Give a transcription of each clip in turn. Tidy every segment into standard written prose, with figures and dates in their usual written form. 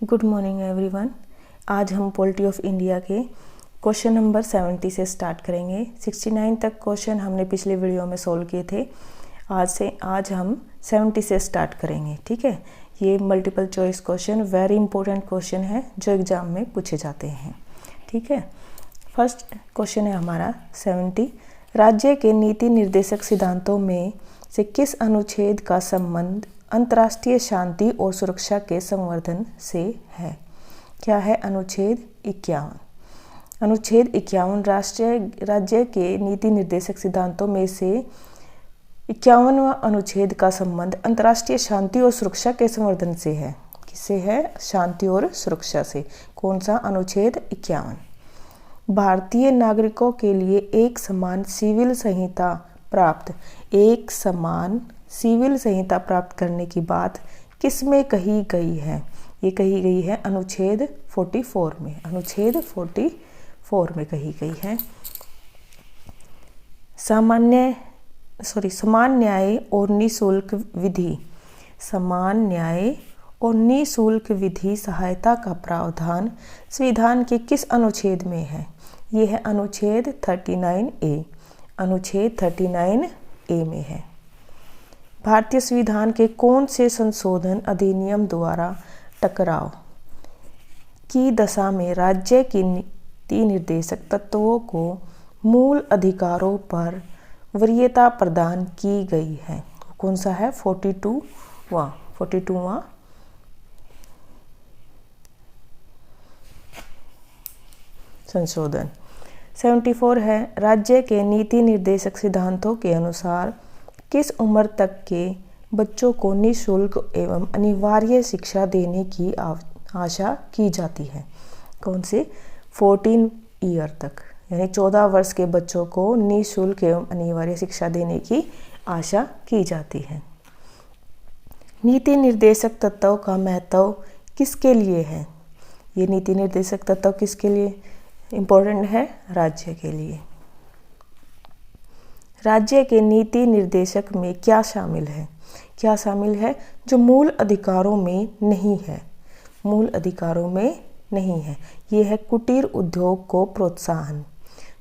Good morning everyone. आज हम polity of India के क्वेश्चन नंबर 70 से स्टार्ट करेंगे। 69 तक क्वेश्चन हमने पिछले वीडियो में सोल्व किए थे। आज हम 70 से स्टार्ट करेंगे। ठीक है, ये multiple choice question very important question है जो एग्जाम में पूछे जाते हैं। ठीक है, फर्स्ट क्वेश्चन है हमारा 70। राज्य के नीति निर्देशक सिद्धांतों में से किस अनुच्छेद का संबंध अंतर्राष्ट्रीय शांति और सुरक्षा के संवर्धन से है? क्या है? अनुच्छेद 51। अनुच्छेद 51 राज्य के नीति निर्देशक सिद्धांतों में से 51वां अनुच्छेद का संबंध अंतर्राष्ट्रीय शांति और सुरक्षा के संवर्धन से है। किससे है? शांति और सुरक्षा से। कौन सा? अनुच्छेद 51। भारतीय नागरिकों के लिए एक समान सिविल संहिता प्राप्त करने की बात किसमें कही गई है? ये कही गई है अनुच्छेद 44 में। अनुच्छेद 44 में कही गई है। समान न्याय और निःशुल्क विधि, समान न्याय और निःशुल्क विधि सहायता का प्रावधान संविधान के किस अनुच्छेद में है? ये है अनुच्छेद 39A। अनुच्छेद 39A में है। भारतीय संविधान के कौन से संशोधन अधिनियम द्वारा टकराव की दशा में राज्य की नीति निर्देशक तत्वों को मूल अधिकारों पर वरीयता प्रदान की गई है? कौन सा है? 42वां संशोधन। 74 है, राज्य के नीति निर्देशक सिद्धांतों के अनुसार किस उम्र तक के बच्चों को निःशुल्क एवं अनिवार्य शिक्षा देने की आशा की जाती है? कौन से? 14 ईयर तक, यानी 14 वर्ष के बच्चों को निःशुल्क एवं अनिवार्य शिक्षा देने की आशा की जाती है। नीति निर्देशक तत्वों का महत्व किसके लिए है? ये नीति निर्देशक तत्व किसके लिए इम्पोर्टेंट है? राज्य के लिए। राज्य के नीति निर्देशक में क्या शामिल है? क्या शामिल है? जो मूल अधिकारों में नहीं है। मूल अधिकारों में नहीं है। ये है कुटीर उद्योग को प्रोत्साहन।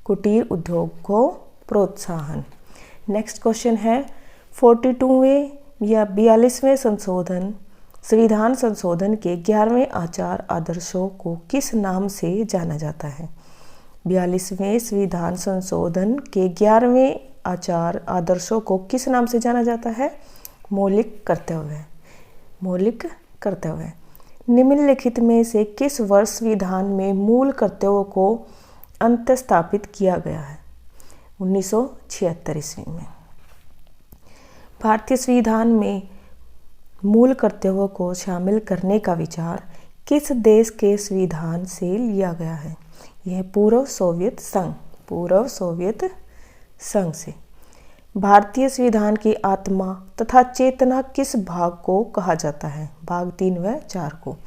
कुटीर उद्योग को प्रोत्साहन। नेक्स्ट क्वेश्चन है 42वें या 42वें संविधान संशोधन के 11वें आचार आदर्शों को किस नाम से जाना जाता है? 42वें संविधान संशोधन के 11वें आचार आदर्शों को किस नाम से जाना जाता है? मौलिक कर्तव्य। मौलिक कर्तव्य। निम्नलिखित में से किस वर्ष संविधान में मूल कर्तव्यों को अंतःस्थापित किया गया है? 1976 ईस्वी में। भारतीय संविधान में मूल कर्तव्यों को शामिल करने का विचार किस देश के संविधान से लिया गया है? यह पूर्व सोवियत संघ। पूर्व सोवियत संघ से। भारतीय संविधान की आत्मा तथा चेतना किस भाग को कहा जाता है? भाग 3 व 4 को।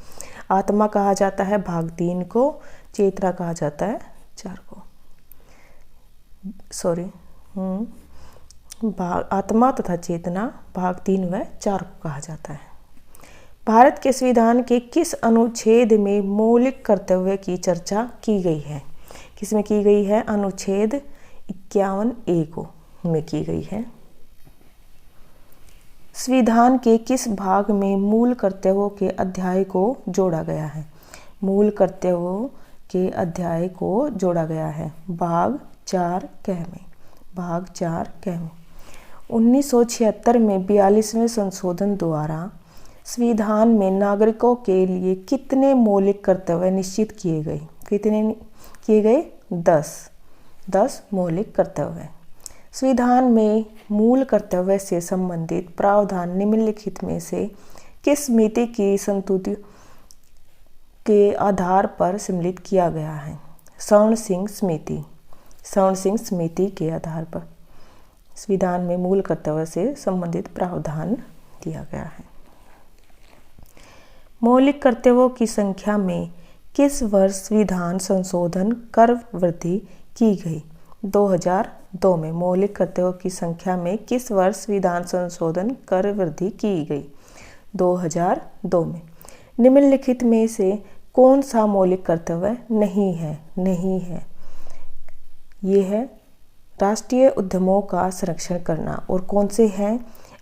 आत्मा कहा जाता है भाग 3 को, चेतना कहा जाता है 4 को। आत्मा तथा चेतना भाग 3 व 4 को कहा जाता है। भारत के संविधान के किस अनुच्छेद में मौलिक कर्तव्य की चर्चा की गई है? किसमें की गई है? अनुच्छेद 51A को में की गई है। संविधान के किस भाग में मूल कर्तव्यों के अध्याय को जोड़ा गया है? मूल कर्तव्यों के अध्याय को जोड़ा गया है भाग 4 क में। भाग 4 क में 1976 में 42वें संशोधन द्वारा संविधान में नागरिकों के लिए कितने मौलिक कर्तव्य निश्चित किए गए? कितने किए गए? 10 मौलिक कर्तव्य। संविधान में मूल कर्तव्य से संबंधित प्रावधान निम्नलिखित में से किस समिति की संस्तुति के आधार पर सम्मिलित किया गया है? स्वर्ण सिंह समिति। स्वर्ण सिंह समिति के आधार पर संविधान में मूल कर्तव्य से संबंधित प्रावधान दिया गया है। मौलिक कर्तव्यों की संख्या में किस वर्ष संविधान संशोधन कर वृद्धि की गई? 2002 में। मौलिक कर्तव्यों की संख्या में किस वर्ष संविधान संशोधन कर वृद्धि की गई? 2002 में। निम्नलिखित में से कौन सा मौलिक कर्तव्य नहीं है? ये है राष्ट्रीय उद्यमों का संरक्षण करना। और कौन से हैं?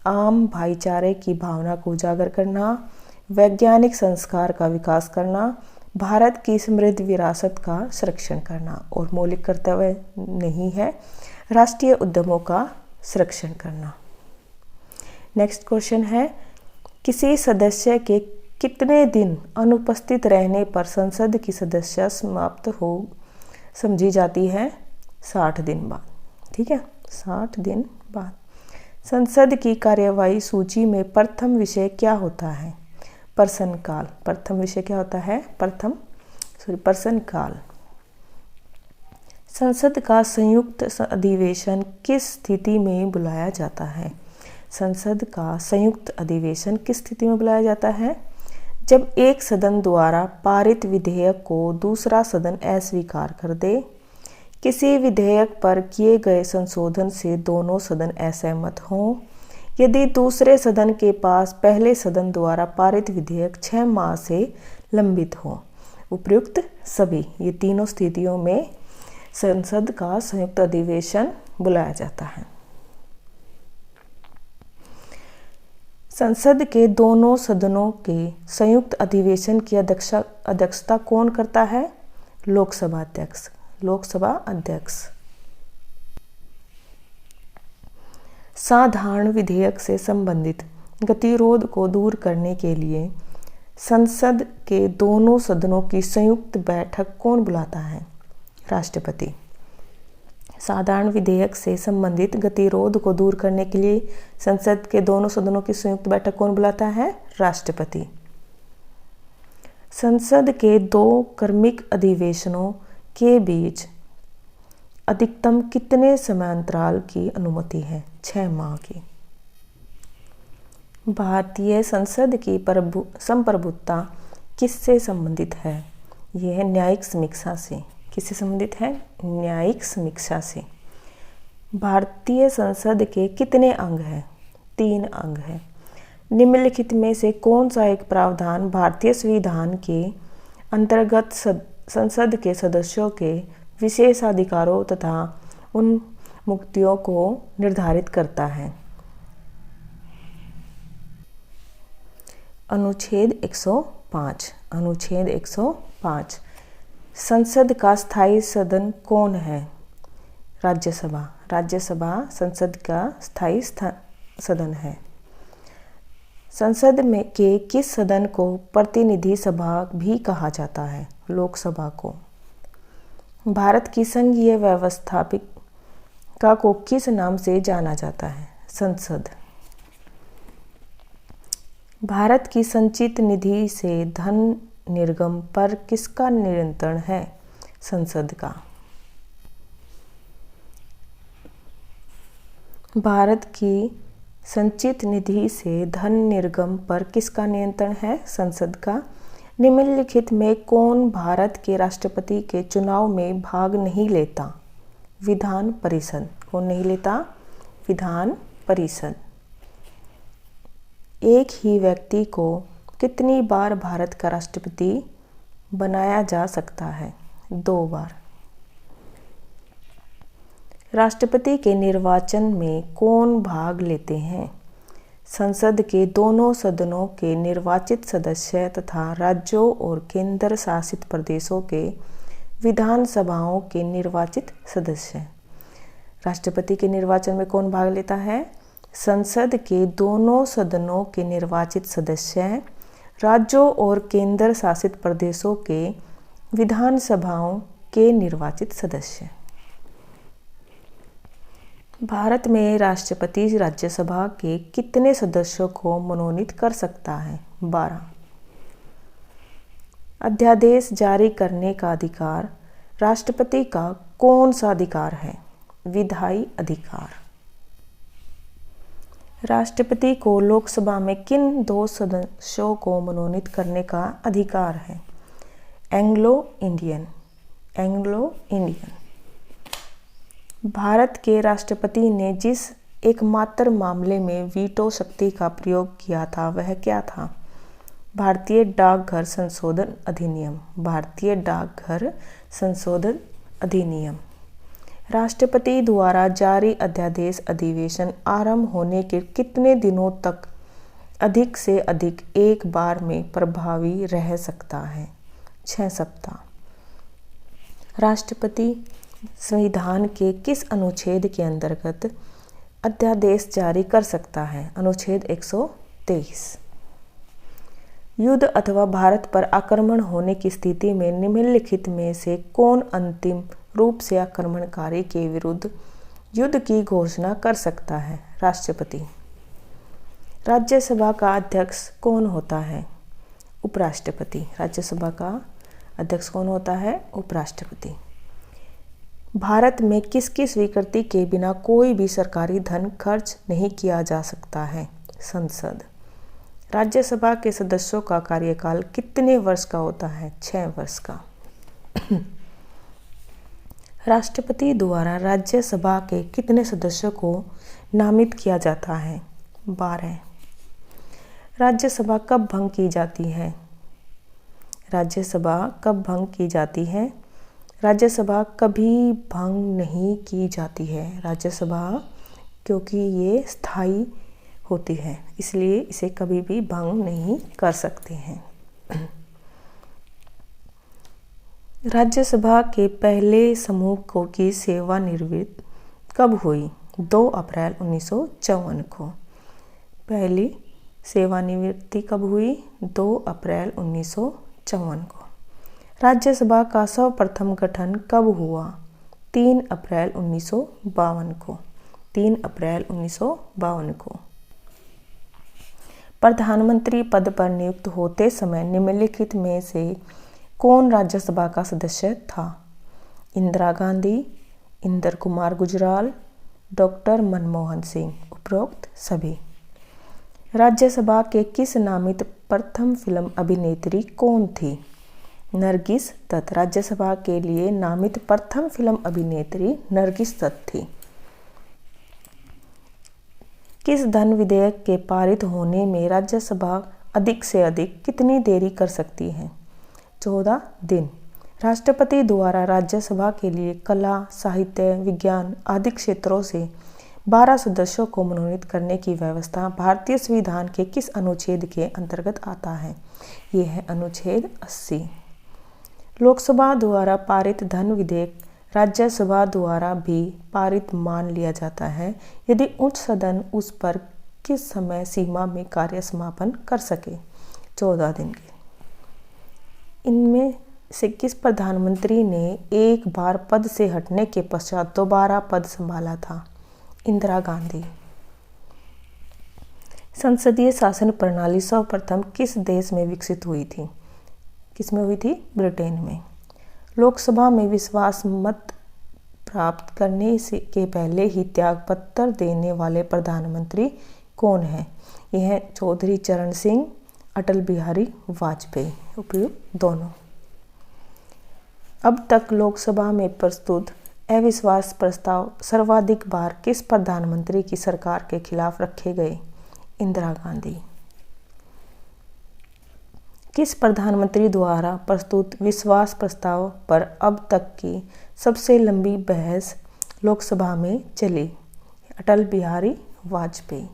आम भाईचारे की भावना को उजागर करना, वैज्ञानिक संस्कार का विकास करना, भारत की समृद्ध विरासत का संरक्षण करना। और मौलिक कर्तव्य नहीं है राष्ट्रीय उद्यमों का संरक्षण करना। नेक्स्ट क्वेश्चन है, किसी सदस्य के कितने दिन अनुपस्थित रहने पर संसद की सदस्यता समाप्त हो समझी जाती है? 60 दिन बाद। ठीक है, 60 दिन बाद। संसद की कार्यवाही सूची में प्रथम विषय क्या होता है? प्रश्नकाल। प्रथम विषय क्या होता है? प्रश्नकाल। संसद का संयुक्त अधिवेशन किस स्थिति में बुलाया जाता है? संसद का संयुक्त अधिवेशन किस स्थिति में बुलाया जाता है? जब एक सदन द्वारा पारित विधेयक को दूसरा सदन अस्वीकार कर दे, किसी विधेयक पर किए गए संशोधन से दोनों सदन असहमत हों, यदि दूसरे सदन के पास पहले सदन द्वारा पारित विधेयक 6 माह से लंबित हो। उपर्युक्त सभी ये तीनों स्थितियों में संसद का संयुक्त अधिवेशन बुलाया जाता है। संसद के दोनों सदनों के संयुक्त अधिवेशन की अध्यक्षता कौन करता है? लोकसभा अध्यक्ष। लोकसभा अध्यक्ष। साधारण विधेयक से संबंधित गतिरोध को दूर करने के लिए संसद के दोनों सदनों की संयुक्त बैठक कौन बुलाता है? राष्ट्रपति। साधारण विधेयक से संबंधित गतिरोध को दूर करने के लिए संसद के दोनों सदनों की संयुक्त बैठक कौन बुलाता है? राष्ट्रपति। संसद के 2 क्रमिक अधिवेशनों के बीच अधिकतम कितने समयांतराल की अनुमति है? 6 माह की। भारतीय संसद की संप्रभुता किससे संबंधित है? यह न्यायिक समीक्षा से। किससे संबंधित है? न्यायिक समीक्षा से। भारतीय संसद के कितने अंग हैं? 3 अंग हैं। निम्नलिखित में से कौन सा एक प्रावधान भारतीय संविधान के अंतर्गत संसद के सदस्यों के विशेषाधिकारों तथा उन मुक्तियों को निर्धारित करता है? अनुच्छेद 105। अनुच्छेद 105। संसद का स्थायी सदन कौन है? राज्यसभा। राज्यसभा संसद का स्थायी सदन है। संसद में के किस सदन को प्रतिनिधि सभा भी कहा जाता है? लोकसभा को। भारत की संघीय व्यवस्थापिका को किस नाम से जाना जाता है? संसद। भारत की संचित निधि से धन निर्गम पर किसका नियंत्रण है? संसद का। भारत की संचित निधि से धन निर्गम पर किसका नियंत्रण है? संसद का। निम्नलिखित में कौन भारत के राष्ट्रपति के चुनाव में भाग नहीं लेता? विधान परिषद। कौन नहीं लेता? विधान परिषद। एक ही व्यक्ति को कितनी बार भारत का राष्ट्रपति बनाया जा सकता है? 2 बार। राष्ट्रपति के निर्वाचन में कौन भाग लेते हैं? संसद के दोनों सदनों के निर्वाचित सदस्य तथा राज्यों और केंद्र शासित प्रदेशों के विधानसभाओं के निर्वाचित सदस्य। राष्ट्रपति के निर्वाचन में कौन भाग लेता है? संसद के दोनों सदनों के निर्वाचित सदस्य, राज्यों और केंद्र शासित प्रदेशों के विधानसभाओं के निर्वाचित सदस्य। भारत में राष्ट्रपति राज्यसभा के कितने सदस्यों को मनोनीत कर सकता है? 12। अध्यादेश जारी करने का अधिकार राष्ट्रपति का कौन सा अधिकार है? विधायी अधिकार। राष्ट्रपति को लोकसभा में किन 2 सदस्यों को मनोनीत करने का अधिकार है? Anglo Indian. Anglo Indian. Bharat के राष्ट्रपति ने जिस एकमात्र मामले में वीटो शक्ति का प्रयोग किया था वह क्या था? भारतीय डाकघर संशोधन अधिनियम, भारतीय डाकघर संशोधन अधिनियम। राष्ट्रपति द्वारा जारी अध्यादेश अधिवेशन आरंभ होने के कितने दिनों तक अधिक से अधिक एक बार में प्रभावी रह सकता है? 6 सप्ताह। राष्ट्रपति संविधान के किस अनुच्छेद के अंतर्गत अध्यादेश जारी कर सकता है? अनुच्छेद 123। युद्ध अथवा भारत पर आक्रमण होने की स्थिति में निम्नलिखित में से कौन अंतिम रूप से आक्रमणकारी के विरुद्ध युद्ध की घोषणा कर सकता है? राष्ट्रपति। राज्यसभा का अध्यक्ष कौन होता है? उपराष्ट्रपति। राज्यसभा का अध्यक्ष कौन होता है? उपराष्ट्रपति। भारत में किसकी स्वीकृति के बिना कोई भी सरकारी धन खर्च नहीं किया जा सकता है? संसद। राज्यसभा के सदस्यों का कार्यकाल कितने वर्ष का होता है? 6 वर्ष का। राष्ट्रपति द्वारा राज्यसभा के कितने सदस्यों को नामित किया जाता है? 12। राज्यसभा कब भंग की जाती है? राज्यसभा कब भंग की जाती है? राज्यसभा कभी भंग नहीं की जाती है। राज्यसभा क्योंकि ये स्थायी होती है इसलिए इसे कभी भी भंग नहीं कर सकते हैं। राज्यसभा के पहले समूह की सेवानिवृत्ति कब हुई? 2 अप्रैल 1954 को। पहली सेवानिवृत्ति कब हुई? 2 अप्रैल 1954 को। राज्यसभा का सर्वप्रथम गठन कब हुआ? 3 अप्रैल 1952 को। 3 अप्रैल 1952 को। प्रधानमंत्री पद पर नियुक्त होते समय निम्नलिखित में से कौन राज्यसभा का सदस्य था? इंदिरा गांधी, इंदर कुमार गुजराल, डॉक्टर मनमोहन सिंह, उपरोक्त सभी। राज्यसभा के किस नामित प्रथम फिल्म अभिनेत्री कौन थी? नरगिस दत्त। राज्यसभा के लिए नामित प्रथम फिल्म अभिनेत्री नरगिस दत्त थी। किस धन विधेयक के पारित होने में राज्यसभा अधिक से अधिक कितनी देरी कर सकती है? 14 दिन। राष्ट्रपति द्वारा राज्यसभा के लिए कला, साहित्य, विज्ञान आदि क्षेत्रों से 12 सदस्यों को मनोनीत करने की व्यवस्था भारतीय संविधान के किस अनुच्छेद के अंतर्गत आता है? ये है अनुच्छेद 80। लोकसभा द्वारा पारित धन विधेयक राज्यसभा द्वारा भी पारित मान लिया जाता है यदि उच्च सदन उस पर किस समय सीमा में कार्य समापन कर सके? 14 दिन के। इनमें से किस प्रधानमंत्री ने एक बार पद से हटने के पश्चात दोबारा पद संभाला था? इंदिरा गांधी। संसदीय शासन प्रणाली सर्वप्रथम किस देश में विकसित हुई थी? किसमें हुई थी? ब्रिटेन में। लोकसभा में विश्वास मत प्राप्त करने से के पहले ही त्यागपत्र देने वाले प्रधानमंत्री कौन हैं? यह है चौधरी चरण सिंह, अटल बिहारी वाजपेयी, उपयुक्त दोनों। अब तक लोकसभा में प्रस्तुत अविश्वास प्रस्ताव सर्वाधिक बार किस प्रधानमंत्री की सरकार के खिलाफ रखे गए? इंदिरा गांधी। किस प्रधानमंत्री द्वारा प्रस्तुत विश्वास प्रस्ताव पर अब तक की सबसे लंबी बहस लोकसभा में चली? अटल बिहारी वाजपेयी।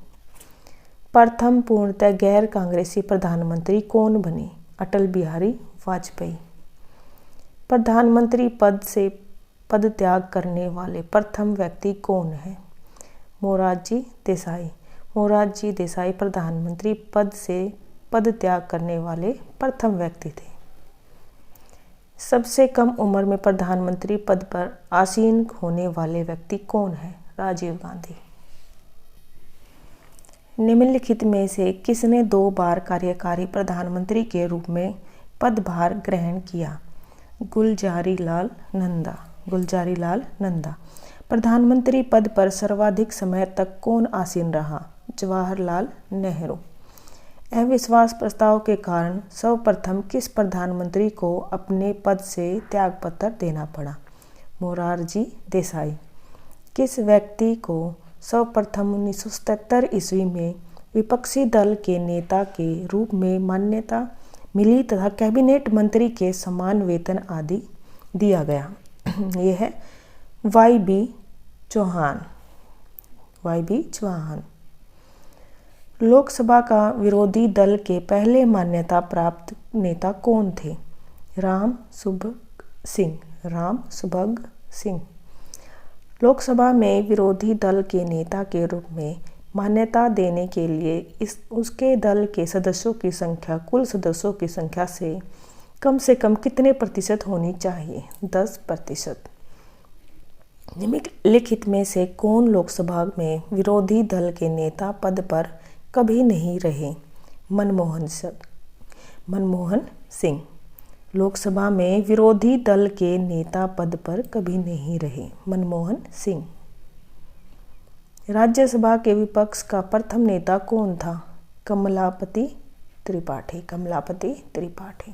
प्रथम पूर्णतः गैर कांग्रेसी प्रधानमंत्री कौन बने? अटल बिहारी वाजपेयी। प्रधानमंत्री पद से पद त्याग करने वाले प्रथम व्यक्ति कौन है? मोरारजी देसाई। मोरारजी देसाई प्रधानमंत्री पद से पद त्याग करने वाले प्रथम व्यक्ति थे। सबसे कम उम्र में प्रधानमंत्री पद पर आसीन होने वाले व्यक्ति कौन है? राजीव गांधी। निम्नलिखित में से किसने 2 बार कार्यकारी प्रधानमंत्री के रूप में पदभार ग्रहण किया? गुलजारीलाल नंदा। गुलजारीलाल नंदा। प्रधानमंत्री पद पर सर्वाधिक समय तक कौन आसीन रहा? जवाहरलाल नेहरू। अविश्वास प्रस्ताव के कारण सर्वप्रथम किस प्रधानमंत्री को अपने पद से त्यागपत्र देना पड़ा? मोरारजी देसाई। किस व्यक्ति को सर्वप्रथम 1977 ईस्वी में विपक्षी दल के नेता के रूप में मान्यता मिली तथा कैबिनेट मंत्री के समान वेतन आदि दिया गया। ये है YB चौहान। लोकसभा का विरोधी दल के पहले मान्यता प्राप्त नेता कौन थे? राम सुभग सिंह। लोकसभा में विरोधी दल के नेता के रूप में मान्यता देने के लिए उसके दल के सदस्यों की संख्या कुल सदस्यों की संख्या से कम कितने प्रतिशत होनी चाहिए? 10%। निम्नलिखित में से कौन लोकसभा में विरोधी दल के नेता पद पर कभी नहीं रहे? मनमोहन सिंह लोकसभा में विरोधी दल के नेता पद पर कभी नहीं रहे। मनमोहन सिंह। राज्यसभा के विपक्ष का प्रथम नेता कौन था? कमलापति त्रिपाठी।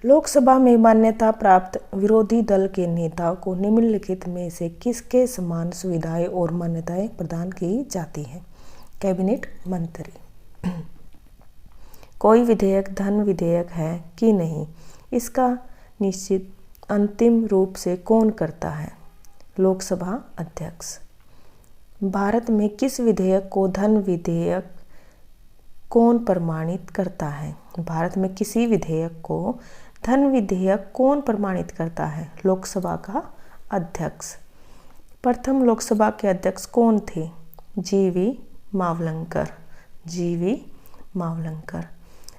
लोकसभा में मान्यता प्राप्त विरोधी दल के नेता को निम्नलिखित में से किसके समान सुविधाएं और मान्यताएं प्रदान की जाती हैं? कैबिनेट मंत्री। कोई विधेयक धन विधेयक है कि नहीं, इसका निश्चित अंतिम रूप से कौन करता है? लोकसभा अध्यक्ष। भारत में किस विधेयक को धन विधेयक कौन प्रमाणित करता है? भारत में किसी विधेयक को धन विधेयक कौन प्रमाणित करता है? लोकसभा का अध्यक्ष। प्रथम लोकसभा के अध्यक्ष कौन थे? GV मावलंकर।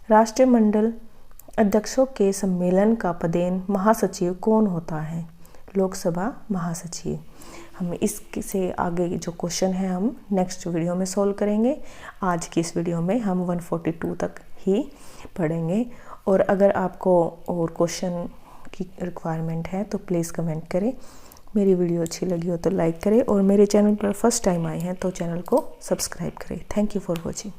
राष्ट्रमंडल अध्यक्षों के सम्मेलन का पदेन महासचिव कौन होता है? लोकसभा महासचिव। हम इससे आगे जो क्वेश्चन है हम नेक्स्ट वीडियो में सॉल्व करेंगे। आज की इस वीडियो में हम 142 तक ही पढ़ेंगे। और अगर आपको और क्वेश्चन की रिक्वायरमेंट है तो प्लीज़ कमेंट करें। मेरी वीडियो अच्छी लगी हो तो लाइक करें और मेरे चैनल पर फर्स्ट टाइम आए हैं तो चैनल को सब्सक्राइब करें। Thank you for watching.